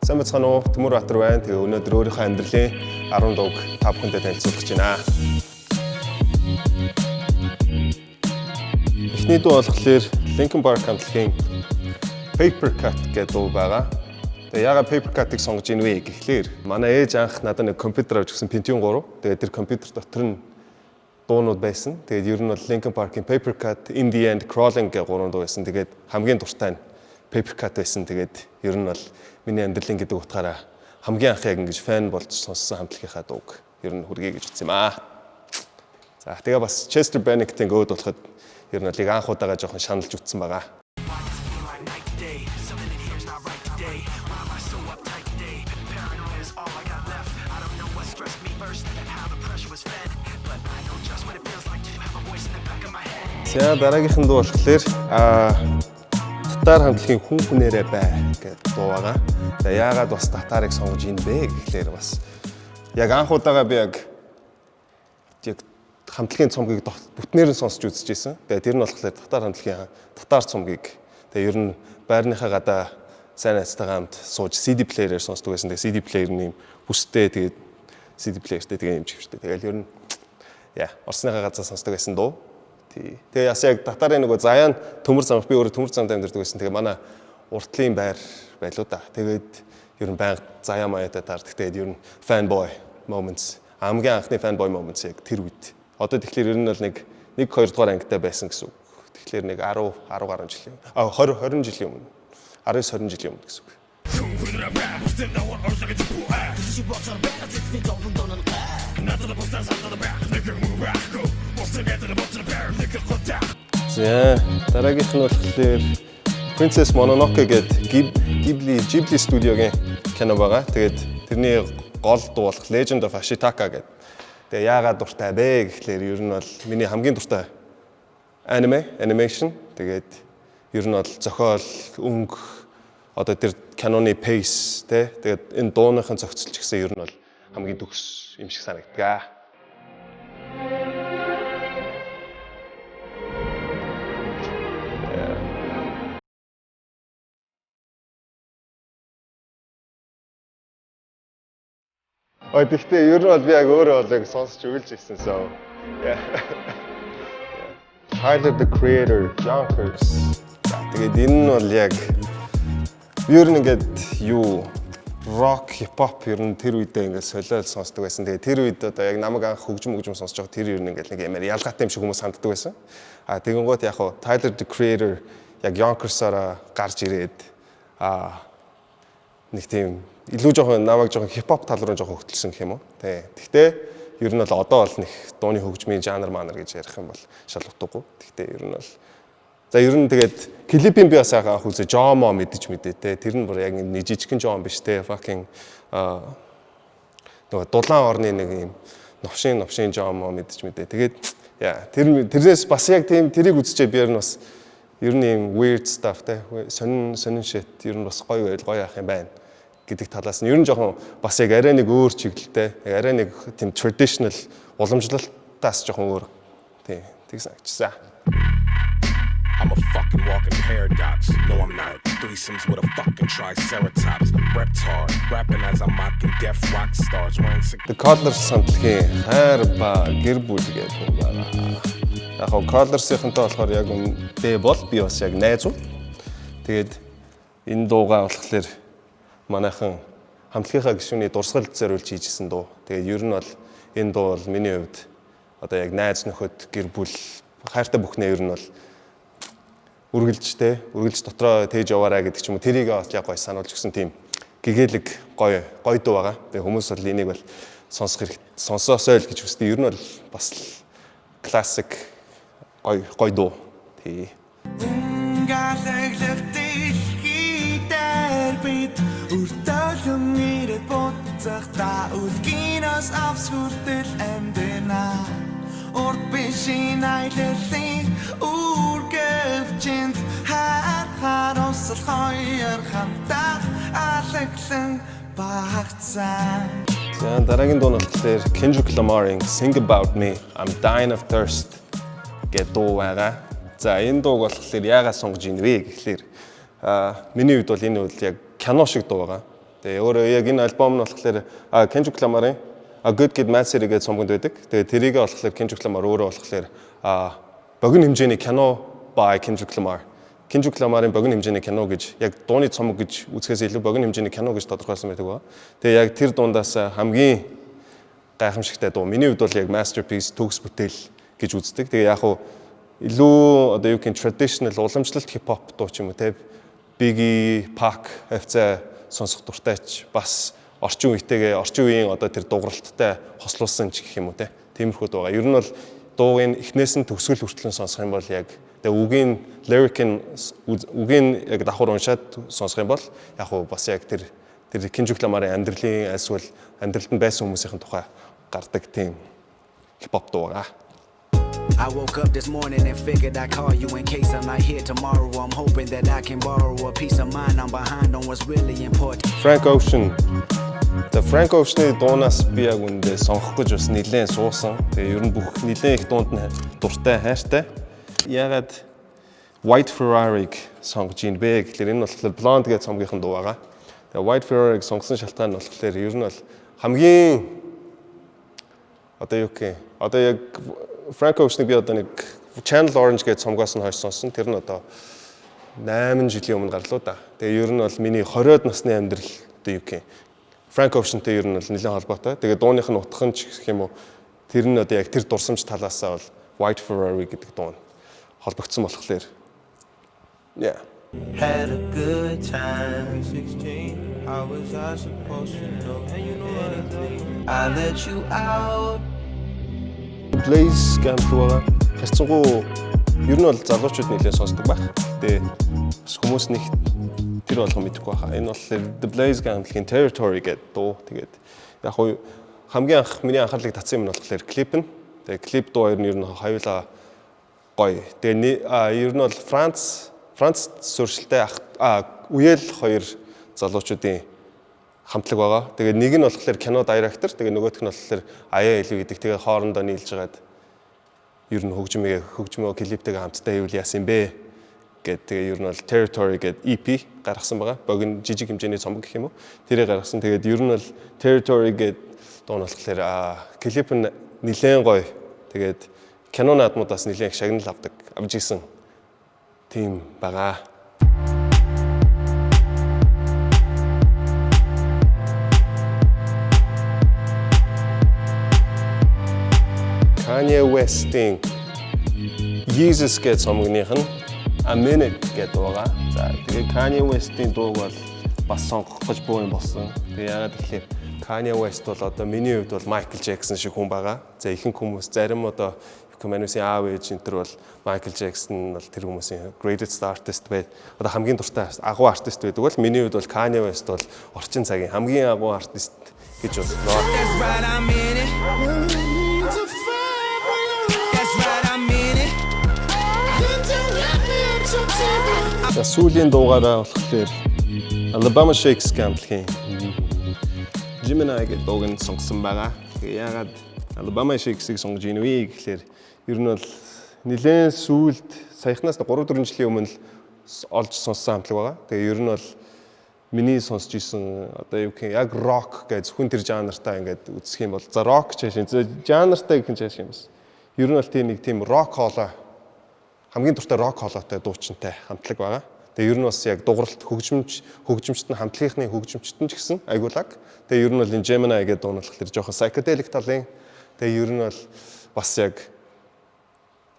Сайн бацхан уу, Төмөр Баатар байна. Тэгээ өнөөдөр өөрийнхөө амьдралын 10 дууг та бүхэндээ танилцуулах гэж байна. Эхний дуу болохоор Linkin Park хамтлагийн Paper Cut гэдэг дуу байгаа. Тэгээ яагаад Paper Cut-ыг сонгож ийн вэ гэхлээр манай ээж анх надад нэг компьютер авч өгсөн Pentium 3. Тэгээ тэр компьютер дотор нь дуунууд байсан. Тэгээд ер нь бол Linkin Park-ийн Paper Cut, In the End, Crawling гэх 3 дуу байсан. Тэгээд хамгийн дуртай нь Paper Cut байсан. Тэгээд ер нь бол миний амьдралын гэдэг утгаараа хамгийн анх яг ингэж фэн болж сонссон хамтлагийнхаа дууг ер нь хүргэе гэж утсан юм аа. За тэгээ бас Chester Bennington өөд болоход ер нь л анх удаага жоохон шаналж утсан байгаа. За дараагийнх нь дуу болохоор Татар хамтлагийн хүн хүнээрээ бай гэдэг дуу байгаа. За яагаад бас татарыг сонгож ийн бэ гэхлээр бас яг анх удаага би яг хамтлагийн цомгийг бүтнээр нь сонсч үзчихсэн. Тэгээ тэр нь болохоор татар хамтлагийн татар цомгийг тэгээ ер нь байрныхаа гадаа сайн найзтайгаа хамт сууж CD player-ээр сонсдог байсан. Тэгээ CD player-ийн бүстэй тэгээд CD player-тэй тэгээ юм чивчтэй. Тэгээл ер нь Орсныхаа газар сонсдог байсан дуу. Тэгээ яс яг татарын нөгөө заяа төмөр замд би өөрөө төмөр замд амьдардаг байсан. Тэгээ манай уртлын байр байлуу да. Тэгээд ер нь байнга заяа маяатай таардаг. Тэгээд ер нь fanboy moments. Хамгийн анхны fanboy moments яг тэр үед. Одоо тэгэхээр ер нь бол нэг 2 дугаар ангитай байсан гэсэн үг. Тэгэхээр нэг 10 гаруй жилийн 20 жилийн өмнө. 19-20 жилийн өмнө гэсэн үг. За дараагийнх нь болохоор Princess Mononoke гэдэг Ghibli студиогийн кино байгаа. Тэгээд тэрний гол дуу болох Legend of Ashitaka гэдэг. Тэгээ яагаад дуртай бэ гэхлээр ер нь бол миний хамгийн дуртай animation. Тэгээд ер нь бол зохиол, өнгө, одоо тэр киноны pace тэгээд энэ дууныхын зохицол ч гэсэн ер нь бол хамгийн төгс юм шиг санагддаг. Гэхдээ ер нь бол би яг өөрөө бол сонсч өгүүлж ирсэн соо. Tyler the Creator, Yonkers. Тэгээд энэ нь бол яг ер нь ингээд rock, hip hop ер нь тэр үедээ ингээд солиод сонсдог байсан. Тэгээд тэр үед одоо яг намайг анх хөгжим сонсож байгаа тэр ер нь ингээд нэг ямар ялгаатай юм шиг хүмүүс ханддаг байсан. Тэгэнгүүт яг Tyler the Creator яг Yonkers-аараа гарч ирээд нэг тийм илүү жоохон намайг жоохон хипхоп тал руу жоохон хөтлсөн гэх юм уу. Тэгтээ ер нь бол одоо бол нэг дууны хөгжмийн жанр гэж ярих юм бол шал утгагүй. Тэгтээ ер нь бол за ер нь тэгээд клипийн би бас анх үзээ Жомо мэдэж мэдээ. Тэр нь бүр яг нэг жижигхэн Жом биш те. Fucking нөгөө дулаан орны нэг юм новшин Жомо мэдэж мэдээ. Тэгээд тэрнээс бас яг тийм тэрийг үзчихээ би ер нь бас ер нь юм weird stuff те. Сонин shit ер нь бас гоё явах юм байна гэдэг талаас нь ер нь жоохон бас яг арай нэг өөр чиглэлтэй, арай нэг тийм traditional уламжлалтаас жоохон өөр тийм санагдчихсан. I'm a fucking walking paradox. No, I'm not. Threesomes with a fucking triceratops. Repped hard, rapping as I'm mocking deaf rock stars. The Colors хамтлагийн хайр ба гэр бүл гэдэг байна. Яг нь Colors-ийнхэнтэй болохоор яг үнэтэй бол би бас яг найзуу. Тэгээд энэ дуугаа болохоор манайхан хамтлагийнхаа гишүүний дурсгалд зориулж хийжсэн дуу. Тэгээд ер нь бол энэ дуу бол миний хувьд одоо яг найз нөхөд гэр бүл хайртай бүхнээ ер нь бол үргэлж дотроо тээж яваарай гэдэг ч юм уу тэрийг бас яг гоё сануулж өгсөн тийм гэгээлэг гоё дуу байгаа. Тэгээд хүмүүс бол энийг бол сонсоосой л гэж хүсдэг. Ер нь бол бас классик гоё дуу. Тий. Үртөлөн ирээд буцах та үлгинос авсгүртэл амдэна урд бишин айлэлэн үргэвчэнд харусал хоёр хамтар алаглан багцсан. За дараагийн дуу нь болохоор Kendrick Lamar-ийн Sing About Me, I'm Dying of Thirst гэдэг дуу байгаа. За энэ дууг болохоор яагаад сонгож ийн вэ гэхлээр миний хувьд бол энэ бол яг кино шиг дуу байгаа. Тэгээ өөрөө яг энэ альбом нь болохоор Kendrick Lamar-ын A Good Kid, Mad City гэдэг цомгонд байдаг. Тэгээ тэрийг болохоор Kendrick Lamar өөрөө болохоор богино хэмжээний кино by Kendrick Lamar. Kendrick Lamar-ын богино хэмжээний кино гэж яг дууны цомог гэж үзэхээс илүү богино хэмжээний кино гэж тодорхойлсон байдаг ба. Тэгээ яг тэр дуундаас хамгийн гайхамшигтай дуу. Миний хувьд бол яг masterpiece төгс бүтээл гэж үздэг. Тэгээ яг хуу илүү одоо юу гэх traditional уламжлалт хипхоп дуу ч юм уу те Biggie, Pac, FC сонсох дуртайч бас орчин үеийн одоо тэр дууралттай хослуулсан ч гэх юм уу те. Тиймэрхүү дуу. Ер нь бол дуугийн эхнээс нь төгсгөл хүртэл сонсох юм бол яг үгийн яг давхар уншаад сонсох юм бол яг хуу бас яг тэр Kendrick Lamar-ын амьдралын эсвэл амьдралд нь байсан хүмүүсийн тухай гардаг тийм хипхоп дуу байгаа. I woke up this morning and figured I'd call you in case I'm not here tomorrow. I'm hoping that I can borrow a piece of mind. I'm behind on what's really important. Frank Ocean. Frank Ocean-ы дуунаас би яг үндэ сонгох гэж бас нэлээд суусан. Тэгээ ер нь бүх нэлээд их дуунд нь дуртай хайртай. Ягаад White Ferrari-г сонгож ийн бэ гэхэлэр энэ болохоор Blonde гэдэг цомгийнхэн дуу байгаа. Тэгээ White Ferrari-г сонгосон шалтгаан нь болохоор ер нь бол хамгийн одоо юу гэх юм одоо яг Frank Ocean-ыг би одоо нэг Channel Orange гэдэг цомгоос нь хойш сонссон. Тэр нь одоо 8 жилийн өмнө гарлуу да. Тэгээ ер нь бол миний 20-од насны амьдрал одоо юу гэх юм Frank Ocean-тэй ер нь бол нэлээд холбоотой. Тэгээ дууных нь утгах нь ч гэх юм уу тэр нь одоо яг тэр дурсамж талаасаа бол White Ferrari гэдэг дуу нь холбогдсон болохоор yeah. Had a good time. 16, how was I supposed to know? And you know I let you out. Blaze гэмтваа харцангуу ер нь бол залуучууд нэлээд сонсдог байх. Тэгээ бас хүмүүс нэг тэр болгон мэдэхгүй байхаа. Энэ болохоор The Blaze гэмтлийн Territory гэдэг дуу. Тэгээд яг хуу хамгийн анх миний анхаарлыг татсан юм нь болохоор клип нь. Тэгээ клип дуу ер нь хоёулаа гоё. Тэгээ ер нь бол Франц сууршилтай үеэл хоёр залуучуудын хамтлаг байгаа. Тэгээ нэг нь болохоор кино директор, тэгээ нөгөөх нь болохоор Аяа Элүү гэдэг. Тэгээ хоорондоо нийлж хагаад ер нь хөгжмөө клиптэйгээ хамтдаа юу яасан бэ гэдэг. Тэгээ ер нь бол Territory гэдэг EP гаргасан байгаа. Богино жижиг хэмжээний цомог гэх юм уу. Тэрийг гаргасан. Тэгээд ер нь бол Territory гэдэг дуу нь болохоор клип нь нэлээд гоё. Тэгээд кино наадмуудаас нэлээд их шагнал авч исэн тийм байгаа. Kanye West-ийн Jesus гэдэг цомогных нь A Minute гэдэг байгаа. За тэгээд Kanye West-ийн дууг бол бас сонгох гэж боо юм болсон. Тэгээд яагаад гэвэл Kanye West бол одоо миний хувьд бол Michael Jackson шиг хүн байгаа. За ихэнх хүмүүс зарим одоо Community аав ээж энэ төр бол Michael Jackson бол тэр хүмүүсийн greatest artist байд. Одоо хамгийн дуртай агуу артист байдаг бол миний хувьд бол Kanye West бол орчин цагийн хамгийн агуу артист гэж бодлоо. Сүүлийн дуугаараа болохоор Alabama Shakes гэмтлийн Gemini гэдэг дууг нь сонгосон байгаа. Тэгээ яагаад Alabama Shakes-ийг сонгож ийн вэ гэхлээр ер нь бол нэлээд сүүлд саяхнаас 3-4 жилийн өмнө олж сонссон хамтлаг байгаа. Тэгээ ер нь бол миний сонсч исэн одоо юу гэх юм яг rock гэж зөвхөн тэр жанртаа ингээд үзэх юм бол за rock ч шин жанртаа гэх юм чааш юм бас. Ер нь бол тийм нэг тийм rock хоолой хамгийн дуртай rock хоолойтой дуучинтай хамтлаг байгаа. Тэгээ ер нь бас яг дууралт хөгжимчт нь хамтлагийнхны хөгжимчт нь ч гэсэн айгуулаг. Тэгээ ер нь бол энэ Gemini гэдэг дуу нь болохоор жоохон psychedelic талын. Тэгээ ер нь бол бас яг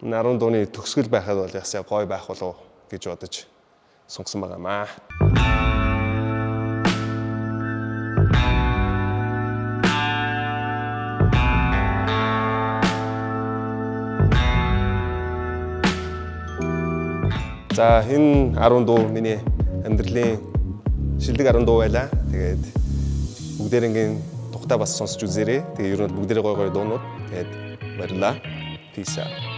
нарийн дууны төгсгөл байхад бол ясаа гоё байх болов гэж бодож сонгосон байгаамаа. За энэ 10 дуу миний амьдралын шилдэг 10 дуу байлаа. Тэгээд бүгдээрийн тухтай бас сонсч үзээрэй. Тэгээ ер нь бүгдээрээ гоё гоё дуунууд. Тэгээд баярлалаа. Peace out.